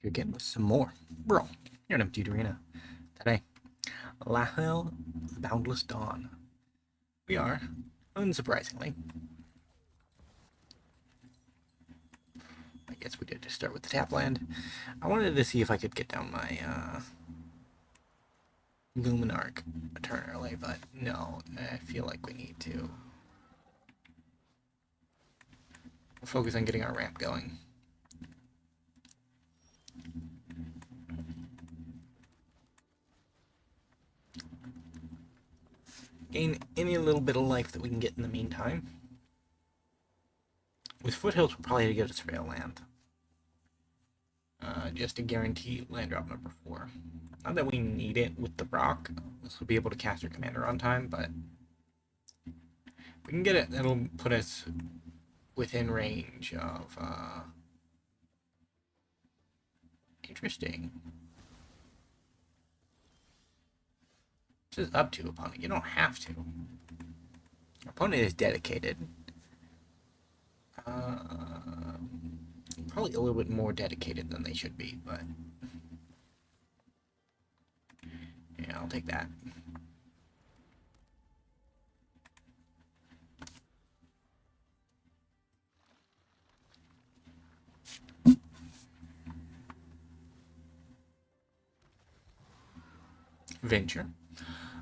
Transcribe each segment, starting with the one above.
Here again with some more Brawl here in Empty Arena. Today, Lathiel, Boundless Dawn. We are, unsurprisingly, I guess we did just start with the tap land. I wanted to see if I could get down my Lunarch a turn early, but no, I feel like we need to focus on getting our ramp going. Gain any little bit of life that we can get in the meantime. With foothills, we'll probably get a surveil land. Just to guarantee land drop number 4. Not that we need it with the rock. This will be able to cast our commander on time, but if we can get it, that'll put us within range of interesting. This is up to opponent. You don't have to. Our opponent is dedicated. Probably a little bit more dedicated than they should be, but yeah, I'll take that. Venture.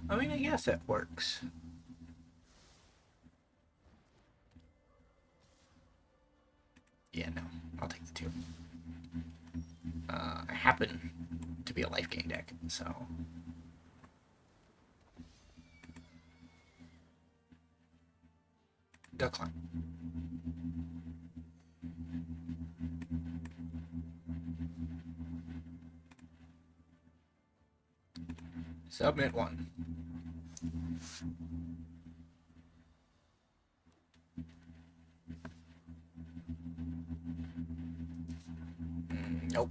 I mean, I guess that works. Yeah, no, I'll take the 2. I happen to be a life gain deck, so Duckline. Submit 1. Nope.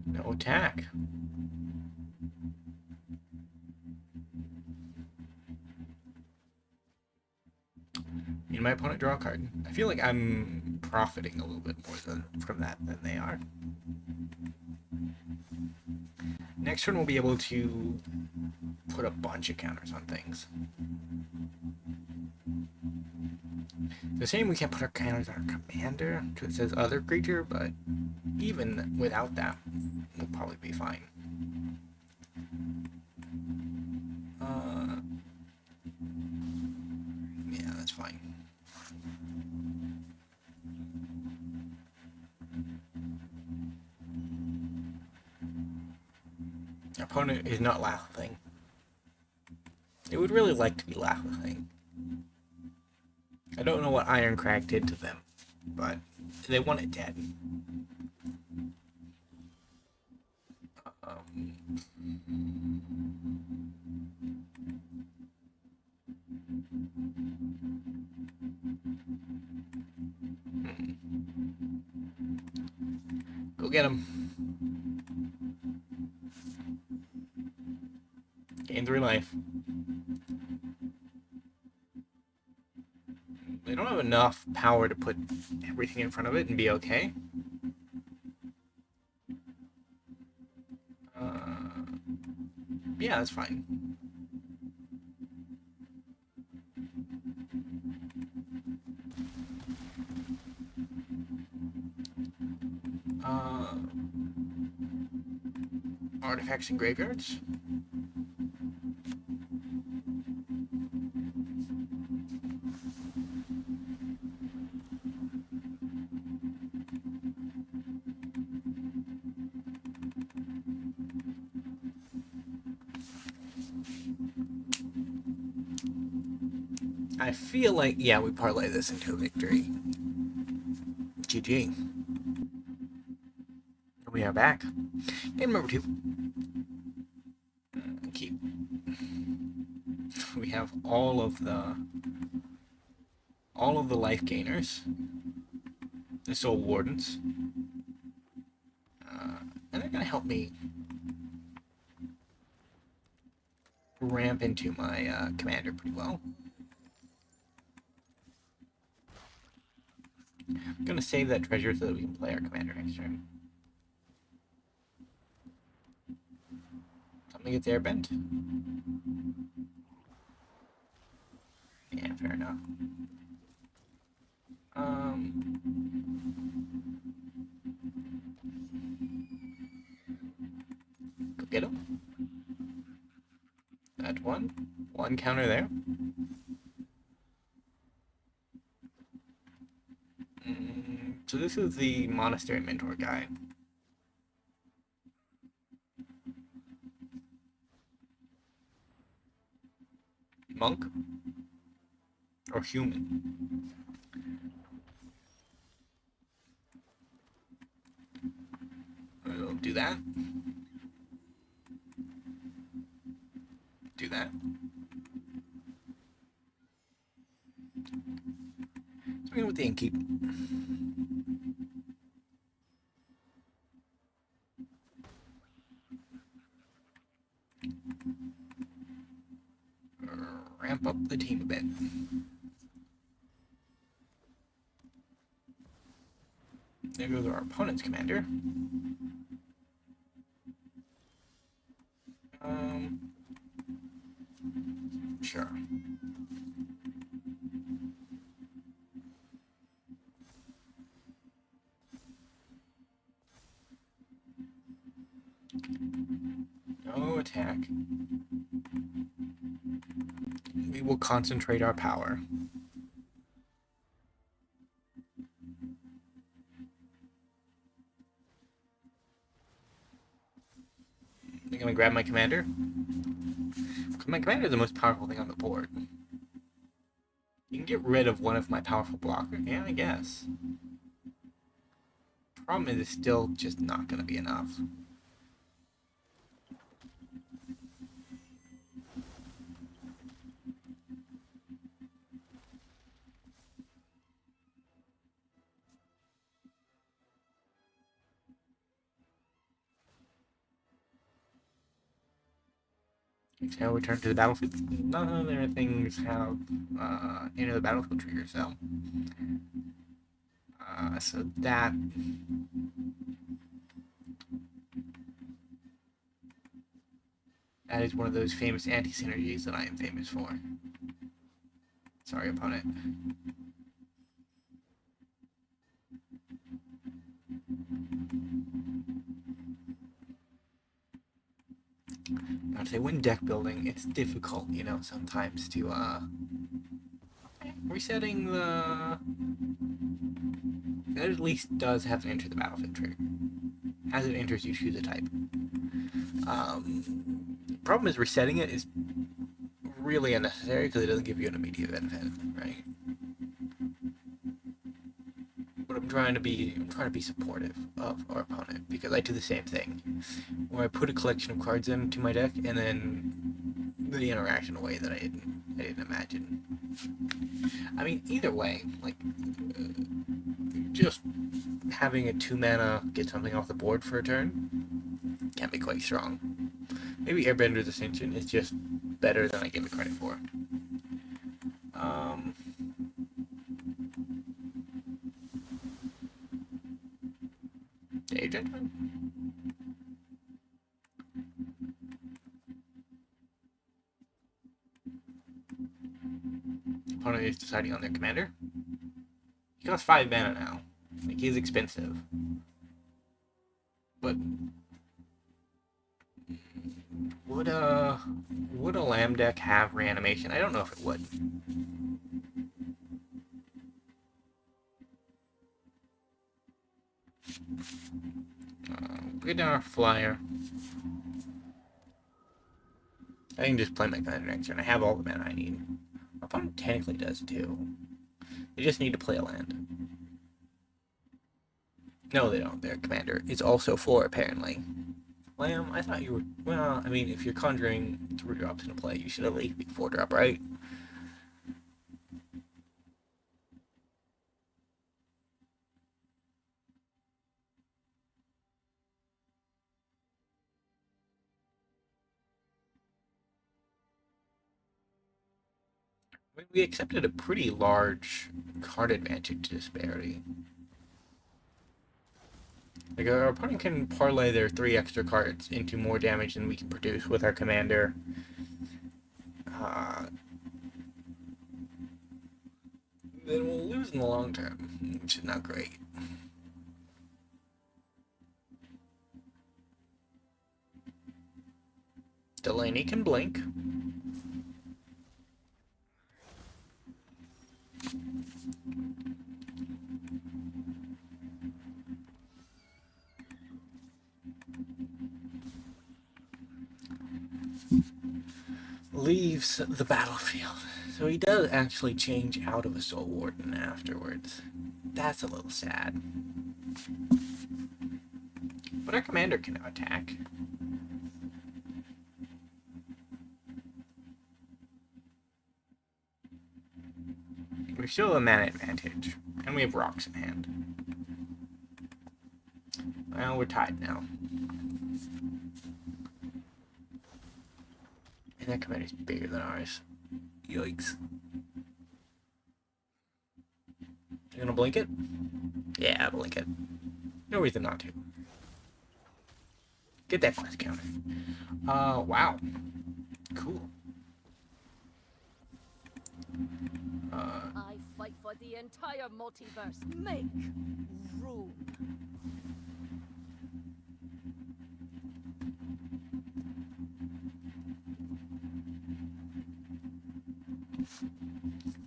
No attack. Did my opponent draw a card? I feel like I'm profiting a little bit more from that than they are. Next turn we'll be able to put a bunch of counters on things. The same, we can't put our counters on our commander because it says other creature, but even without that, we'll probably be fine. Yeah, that's fine. Our opponent is not Lathiel. It would really like to be Lathiel. I don't know what Irencrag did to them, but they want it dead. Go get him. Gain 3 life. They don't have enough power to put everything in front of it and be okay. Yeah, that's fine. Artifacts and graveyards. I feel like, yeah, we parlay this into a victory. GG. We are back. Game number 2. Keep. We have all of the life gainers. The Soul Wardens. gonna help me ramp into my commander pretty well. I'm gonna save that treasure so that we can play our commander next turn. Something gets airbent. Yeah, fair enough. Go get him. That one. One counter there. So this is the Monastery Mentor guy. Monk? Or human? We'll do that. Do that. So we go with the Innkeep. Ramp up the team a bit. There goes our opponent's commander. Sure. No attack. We will concentrate our power. I'm gonna grab my commander. My commander is the most powerful thing on the board. You can get rid of one of my powerful blockers. Yeah, I guess. Problem is, it's still just not gonna be enough. So we turn to the battlefield. None of their things have enter the battlefield trigger, so that is one of those famous anti-synergies that I am famous for. Sorry, opponent. I'd say when deck building, it's difficult, you know, sometimes to resetting the. That at least does have to enter the battlefield trigger. As it enters, you choose a type. Problem is resetting it is really unnecessary because it doesn't give you an immediate benefit, right? But I'm trying to be supportive of our opponent because I do the same thing, where I put a collection of cards into my deck and then the interaction away that I didn't imagine. I mean, either way, like just having a 2-mana get something off the board for a turn can be quite strong. Maybe Airbender's Ascension is just better than I give it credit for. Day Gentleman? Opponent is deciding on their commander. He costs 5 mana now. Like, he's expensive. But would a Lamb deck have reanimation? I don't know if it would. Get down our flyer. I can just play my commander next turn. I have all the mana I need. My opponent technically does too. They just need to play a land. No, they don't. Their commander is also 4, apparently. Lamb, I thought you were... Well, I mean, if you're conjuring 3 drops into play, you should at least be 4 drop, right? I mean, we accepted a pretty large card advantage disparity. Like, our opponent can parlay their 3 extra cards into more damage than we can produce with our commander. Then we'll lose in the long term, which is not great. Delaney can blink. Leaves the battlefield. So he does actually change out of a Soul Warden afterwards. That's a little sad. But our commander can now attack. We still have a mana advantage. And we have rocks in hand. Well, we're tied now. And that commander's bigger than ours. Yikes. You gonna blink it? Yeah, blink it. No reason not to. Get that quest counter. Wow. Cool. I fight for the entire multiverse. Make room.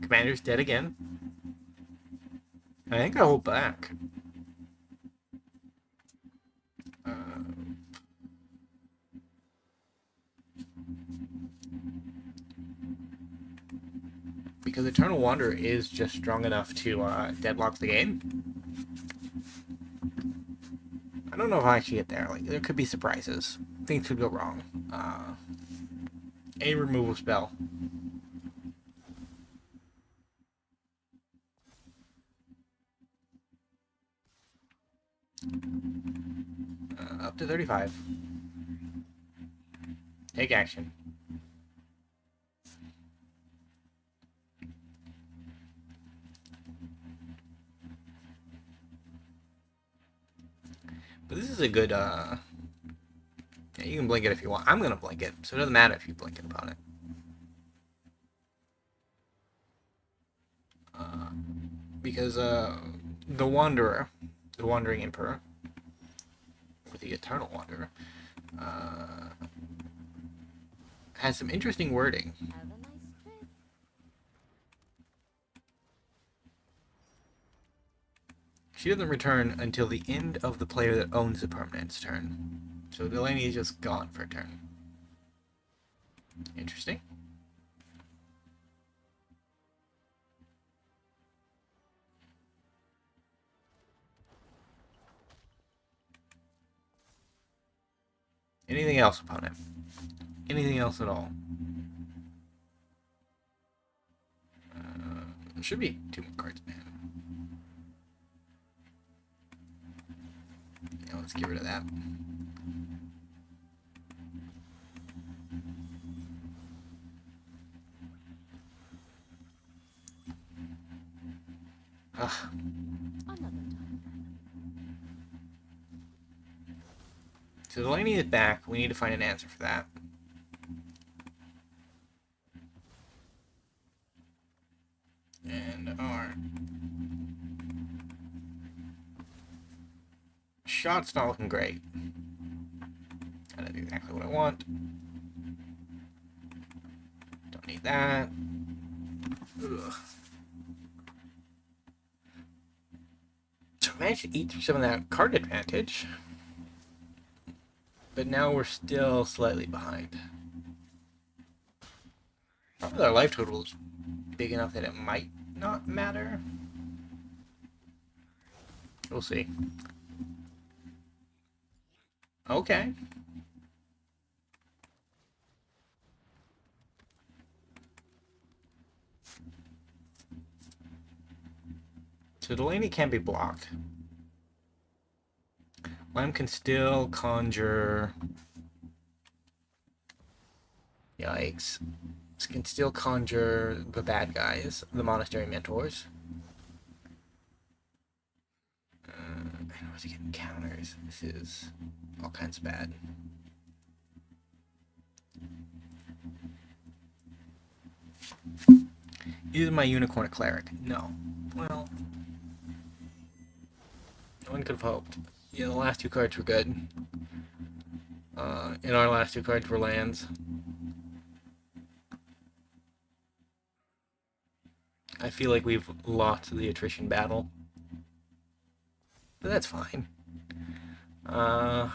Commander's dead again. I think I'll hold back. Because Eternal Wanderer is just strong enough to deadlock the game. I don't know if I actually get there. Like, there could be surprises. Things could go wrong. A removal spell. Up to 35. Take action. But this is a good, yeah, you can blink it if you want. I'm gonna blink it, so it doesn't matter if you blink it upon it. Because, the Wanderer, the Wandering Emperor, or the Eternal Wanderer, has some interesting wording. Have a nice trip. She doesn't return until the end of the player that owns the permanent's turn. So Delaney is just gone for a turn. Interesting. Anything else, opponent? Anything else at all? There should be 2 more cards, man. Yeah, let's get rid of that. Ugh. Another time. So Delaney is back. We need to find an answer for that. And our shot's not looking great. That's exactly what I want. Don't need that. Ugh. So I managed to eat through some of that card advantage. But now we're still slightly behind. Probably our life total is big enough that it might not matter. We'll see. Okay. So Delaney can't be blocked. Lamb can still conjure. Yikes. This can still conjure the bad guys, the monastery mentors. I know to get encounters. This is all kinds of bad. Is my unicorn a cleric? No. Well, no one could have hoped. Yeah, the last two cards were good. And our last two cards were lands. I feel like we've lost the attrition battle. But that's fine. Oh,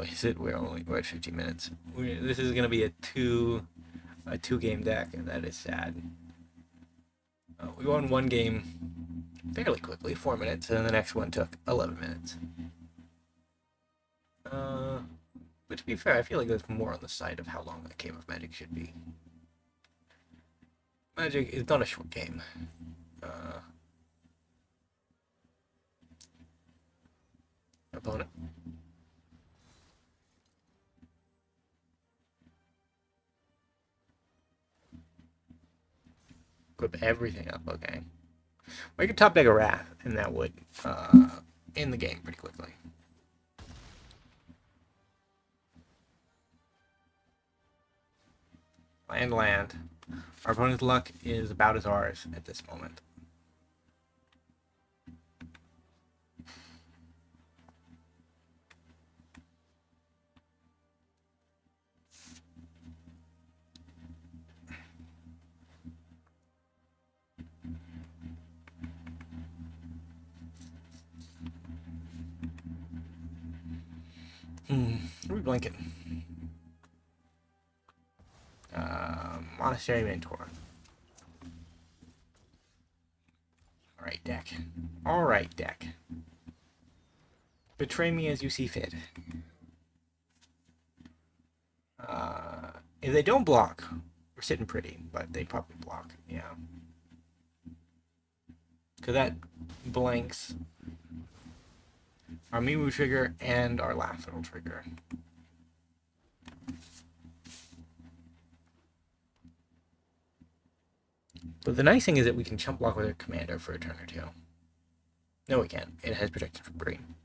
is it? We're at 15 minutes. This is gonna be a two game deck, and that is sad. We won one game fairly quickly, 4 minutes, and the next one took 11 minutes. But to be fair, I feel like that's more on the side of how long a game of Magic should be. Magic is not a short game. Opponent. Equip everything up, okay. Well, you could top deck a Wrath, and that would end the game pretty quickly. Land. Our opponent's luck is about as ours at this moment. What are we blanking? Monastery Mentor. Alright, deck. Alright, deck. Betray me as you see fit. If they don't block, we're sitting pretty, but they probably block, yeah. Because that blanks our Mimu trigger and our Lathiel trigger. But the nice thing is that we can chump block with our commander for a turn or two. No, we can't. It has protection from green.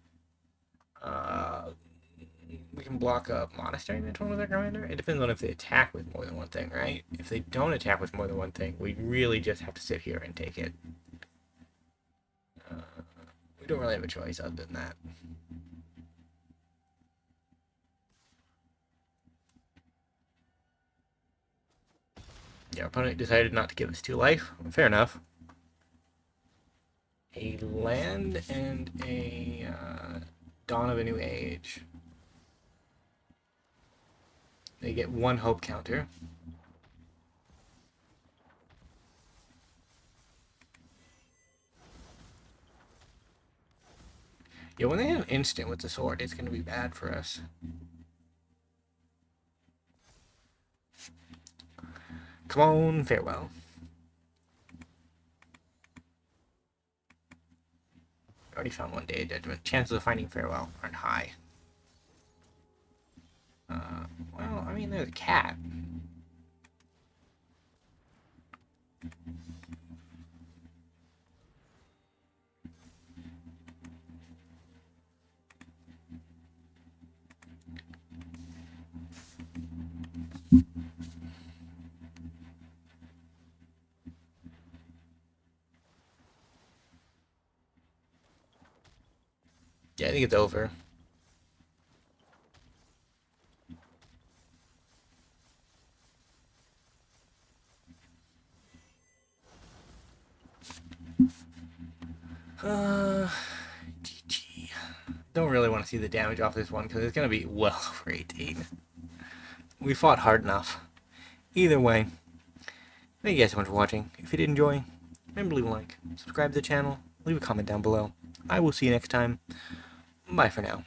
We can block a monastery mentor with our commander. It depends on if they attack with more than one thing, right? If they don't attack with more than one thing, we really just have to sit here and take it. We don't really have a choice other than that. Yeah, our opponent decided not to give us 2 life. Fair enough. A land and a Dawn of a New Age. They get 1 hope counter. Yeah, when they have instant with the sword, it's going to be bad for us. Come on, farewell. Already found 1 Day of Judgment. Chances of finding farewell aren't high. Well, I mean, there's a cat. Yeah, I think it's over. GG. Don't really want to see the damage off this one because it's going to be well over 18. We fought hard enough. Either way, thank you guys so much for watching. If you did enjoy, remember to leave a like, subscribe to the channel, leave a comment down below. I will see you next time. Bye for now.